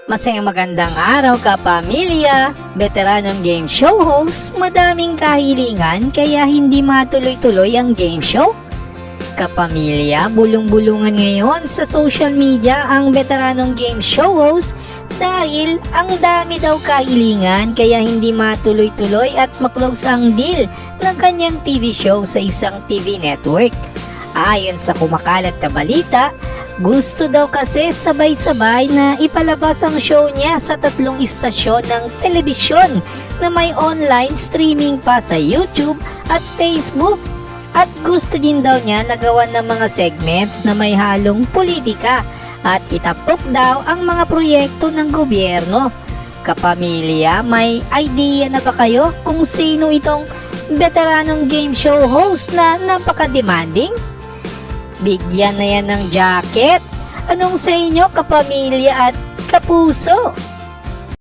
Masayang magandang araw kapamilya, veteranong game show host, madaming kahilingan kaya hindi matuloy-tuloy ang game show. Kapamilya, bulong-bulungan ngayon sa social media ang veteranong game show host dahil ang dami daw kahilingan kaya hindi matuloy-tuloy at maklose ang deal ng kanyang TV show sa isang TV network. Ayon sa kumakalat na balita, gusto daw kasi sabay-sabay na ipalabas ang show niya sa 3 istasyon ng telebisyon na may online streaming pa sa YouTube at Facebook. At gusto din daw niya nagawa ng mga segments na may halong politika at itapok daw ang mga proyekto ng gobyerno. Kapamilya, may idea na ba kayo kung sino itong veteranong game show host na napaka-demanding? Bigyan na yan ng jacket. Anong sa inyo kapamilya at kapuso?